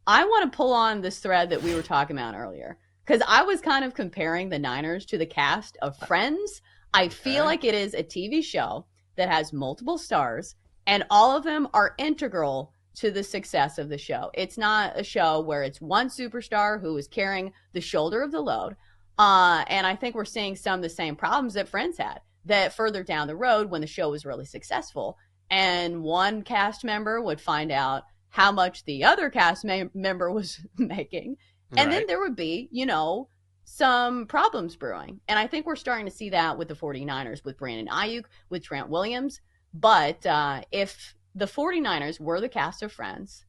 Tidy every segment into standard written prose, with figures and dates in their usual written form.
I want to pull on this thread that we were talking about earlier because I was kind of comparing the Niners to the cast of Friends. I feel Okay. like it is a TV show that has multiple stars, and all of them are integral to the success of the show. It's not a show where it's one superstar who is carrying the shoulder of the load. And I think we're seeing some of the same problems that Friends had. That further down the road, when the show was really successful, and one cast member would find out how much the other member was making. And then Right. there would be, some problems brewing. And I think we're starting to see that with the 49ers, with Brandon Ayuk, with Trent Williams. But if the 49ers were the cast of Friends,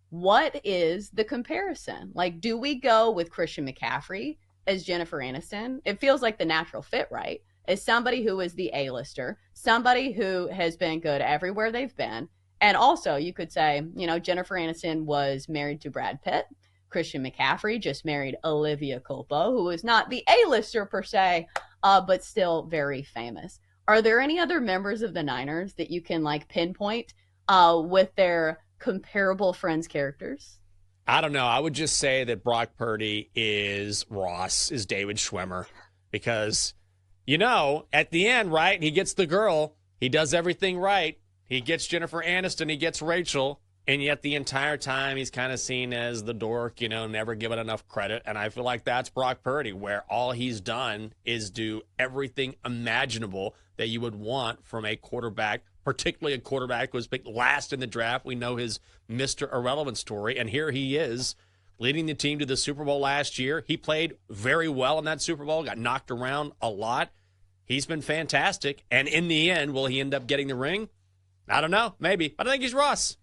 what is the comparison? Like, do we go with Christian McCaffrey as Jennifer Aniston? It feels like the natural fit, right? As somebody who is the A-lister, somebody who has been good everywhere they've been. And also, you could say, Jennifer Aniston was married to Brad Pitt. Christian McCaffrey just married Olivia Culpo, who is not the A-lister per se, but still very famous. Are there any other members of the Niners that you can like pinpoint with their comparable Friends characters? I don't know. I would just say that Brock Purdy is Ross, is David Schwimmer, because, at the end, right, he gets the girl, he does everything right. He gets Jennifer Aniston, he gets Rachel, and yet the entire time he's kind of seen as the dork, never given enough credit. And I feel like that's Brock Purdy, where all he's done is do everything imaginable that you would want from a quarterback, particularly a quarterback who was picked last in the draft. We know his Mr. Irrelevant story, and here he is leading the team to the Super Bowl last year. He played very well in that Super Bowl, got knocked around a lot. He's been fantastic, and in the end, will he end up getting the ring? I don't know, maybe, but I think he's Ross.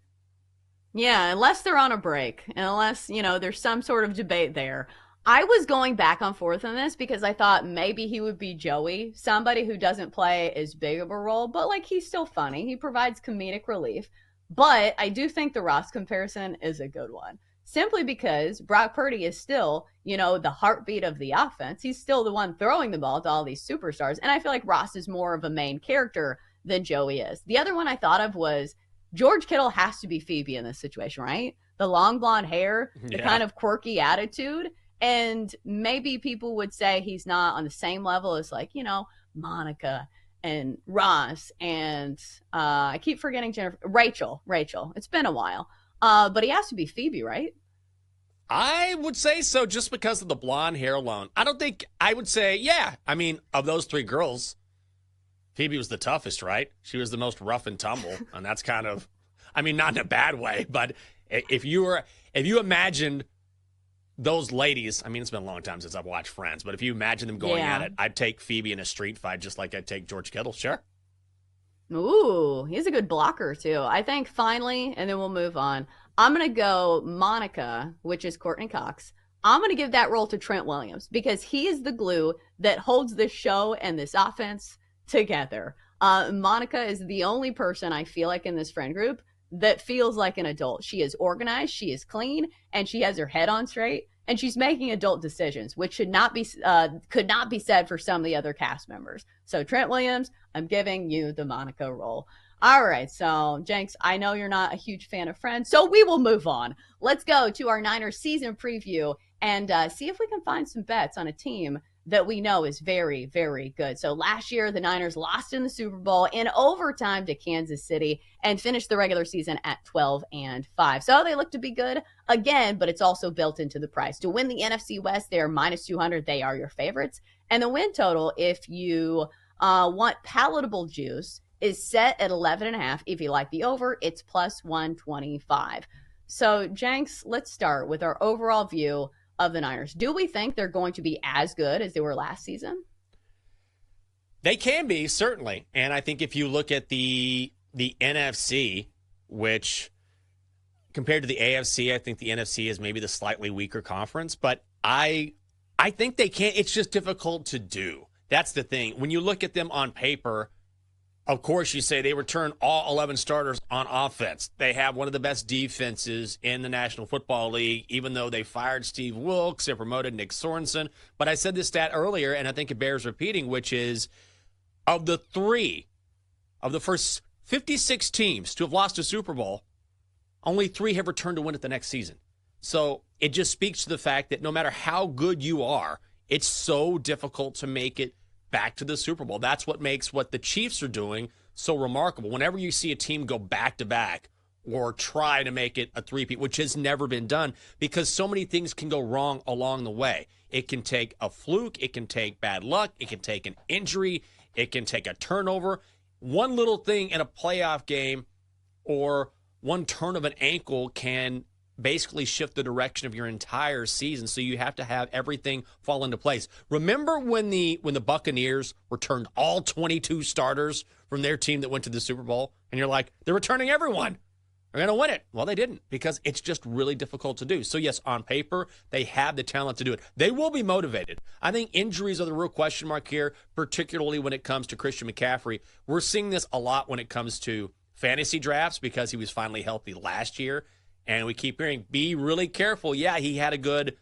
Yeah, unless they're on a break, and unless, there's some sort of debate there. I was going back and forth on this because I thought maybe he would be Joey, somebody who doesn't play as big of a role, but like he's still funny. He provides comedic relief. But I do think the Ross comparison is a good one. Simply because Brock Purdy is still, the heartbeat of the offense. He's still the one throwing the ball to all these superstars. And I feel like Ross is more of a main character than Joey is. The other one I thought of was George Kittle has to be Phoebe in this situation, right? The long blonde hair, the Yeah. kind of quirky attitude. And maybe people would say he's not on the same level as, like, Monica and Ross and I keep forgetting Jennifer. Rachel. It's been a while. But he has to be Phoebe, right? I would say so just because of the blonde hair alone. I don't think I would say, yeah. I mean, of those three girls, Phoebe was the toughest, right? She was the most rough and tumble. And that's kind of, I mean, not in a bad way, but if you imagined those ladies, I mean, it's been a long time since I've watched Friends, but if you imagine them going at Yeah. it, I'd take Phoebe in a street fight just like I'd take George Kittle. Sure. Ooh, he's a good blocker too. I think finally, and then we'll move on. I'm gonna go Monica, which is Courtney Cox. I'm gonna give that role to Trent Williams because he is the glue that holds this show and this offense together. Monica is the only person I feel like in this friend group that feels like an adult. She is organized, she is clean, and she has her head on straight, and she's making adult decisions, which should not be could not be said for some of the other cast members. So Trent Williams, I'm giving you the Monica role. All right, so Jenks, I know you're not a huge fan of Friends, so we will move on. Let's go to our Niners season preview and see if we can find some bets on a team that we know is very, very good. So last year, the Niners lost in the Super Bowl in overtime to Kansas City and finished the regular season at 12-5. So they look to be good again, but it's also built into the price. To win the NFC West, they're minus 200. They are your favorites. And the win total, if you want palatable juice, is set at 11.5. If you like the over, it's plus 125. So, Jenks, let's start with our overall view of the Niners. Do we think they're going to be as good as they were last season? They can be, certainly. And I think if you look at the NFC, which compared to the AFC, I think the NFC is maybe the slightly weaker conference, but I think they can. It's just difficult to do. That's the thing. When you look at them on paper, of course, you say they return all 11 starters on offense. They have one of the best defenses in the National Football League, even though they fired Steve Wilkes and promoted Nick Sorensen. But I said this stat earlier, and I think it bears repeating, which is of the first 56 teams to have lost a Super Bowl, only 3 have returned to win it the next season. So it just speaks to the fact that no matter how good you are, it's so difficult to make it back to the Super Bowl. That's what makes what the Chiefs are doing so remarkable. Whenever you see a team go back to back or try to make it a three-peat, which has never been done, because so many things can go wrong along the way. It can take a fluke, it can take bad luck, it can take an injury, it can take a turnover. One little thing in a playoff game or one turn of an ankle can basically shift the direction of your entire season. So you have to have everything fall into place. Remember when the Buccaneers returned all 22 starters from their team that went to the Super Bowl? And you're like, they're returning everyone. They're going to win it. Well, they didn't, because it's just really difficult to do. So yes, on paper, they have the talent to do it. They will be motivated. I think injuries are the real question mark here, particularly when it comes to Christian McCaffrey. We're seeing this a lot when it comes to fantasy drafts because he was finally healthy last year. And we keep hearing, be really careful. Yeah, he had a good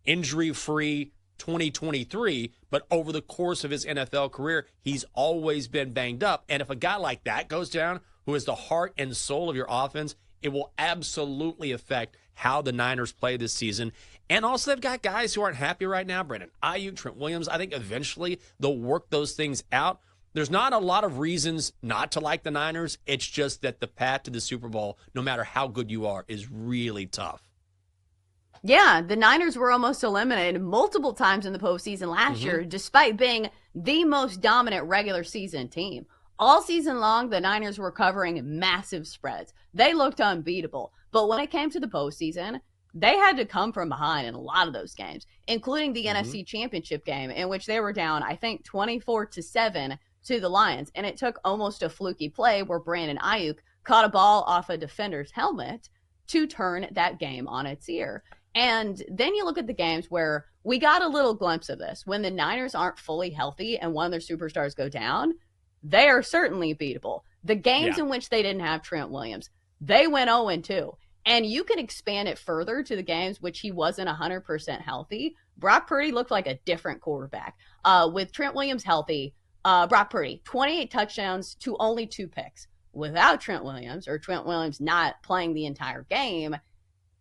injury-free 2023, but over the course of his NFL career, he's always been banged up. And if a guy like that goes down, who is the heart and soul of your offense, it will absolutely affect how the Niners play this season. And also, they've got guys who aren't happy right now. Brandon Ayuk, Trent Williams. I think eventually they'll work those things out. There's not a lot of reasons not to like the Niners. It's just that the path to the Super Bowl, no matter how good you are, is really tough. Yeah, the Niners were almost eliminated multiple times in the postseason last year, despite being the most dominant regular season team. All season long, the Niners were covering massive spreads. They looked unbeatable. But when it came to the postseason, they had to come from behind in a lot of those games, including the NFC Championship game, in which they were down, I think, 24-7 to the Lions. And it took almost a fluky play where Brandon Ayuk caught a ball off a defender's helmet to turn that game on its ear. And then you look at the games where we got a little glimpse of this. When the Niners aren't fully healthy and one of their superstars go down, they are certainly beatable. The games in which they didn't have Trent Williams, they went 0-2. And you can expand it further to the games which he wasn't 100% healthy. Brock Purdy looked like a different quarterback. With Trent Williams healthy, Brock Purdy, 28 touchdowns to only 2 picks. Without Trent Williams, or Trent Williams not playing the entire game,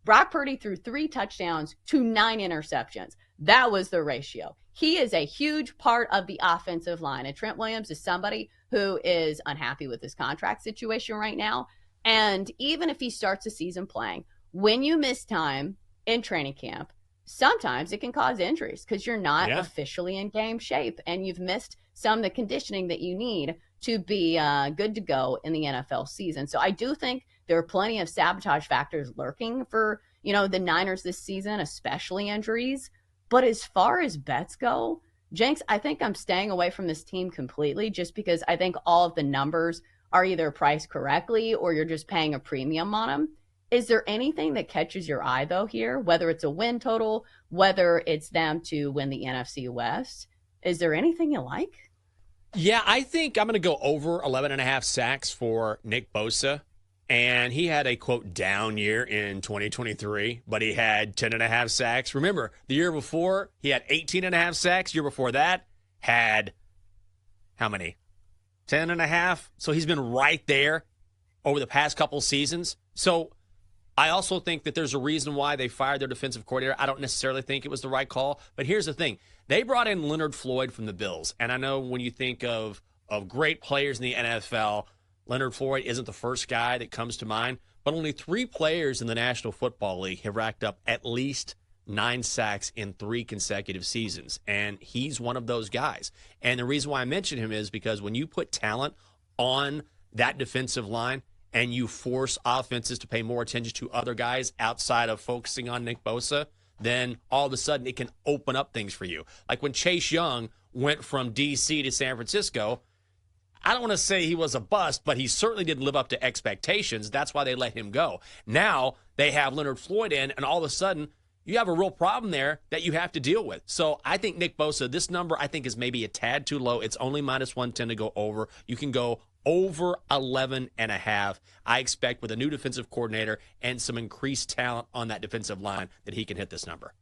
Brock Purdy threw 3 touchdowns to 9 interceptions. That was the ratio. He is a huge part of the offensive line. And Trent Williams is somebody who is unhappy with his contract situation right now. And even if he starts the season playing, when you miss time in training camp, sometimes it can cause injuries because you're not officially in game shape and you've missed some of the conditioning that you need to be good to go in the NFL season. So I do think there are plenty of sabotage factors lurking for, the Niners this season, especially injuries. But as far as bets go, Jenks, I think I'm staying away from this team completely just because I think all of the numbers are either priced correctly or you're just paying a premium on them. Is there anything that catches your eye, though, here? Whether it's a win total, whether it's them to win the NFC West, is there anything you like? Yeah, I think I'm going to go over 11.5 sacks for Nick Bosa. And he had a, quote, down year in 2023, but he had 10.5 sacks. Remember, the year before, he had 18.5 sacks. Year before that, had how many? 10.5. So he's been right there over the past couple seasons. So I also think that there's a reason why they fired their defensive coordinator. I don't necessarily think it was the right call. But here's the thing. They brought in Leonard Floyd from the Bills. And I know when you think of great players in the NFL, Leonard Floyd isn't the first guy that comes to mind, but only 3 players in the National Football League have racked up at least 9 sacks in 3 consecutive seasons, and he's one of those guys. And the reason why I mention him is because when you put talent on that defensive line and you force offenses to pay more attention to other guys outside of focusing on Nick Bosa, then all of a sudden it can open up things for you. Like when Chase Young went from D.C. to San Francisco, I don't want to say he was a bust, but he certainly didn't live up to expectations. That's why they let him go. Now they have Leonard Floyd in, and all of a sudden you have a real problem there that you have to deal with. So I think Nick Bosa, this number I think is maybe a tad too low. It's only minus 110 to go over. You can go over 11.5. I expect with a new defensive coordinator and some increased talent on that defensive line that he can hit this number.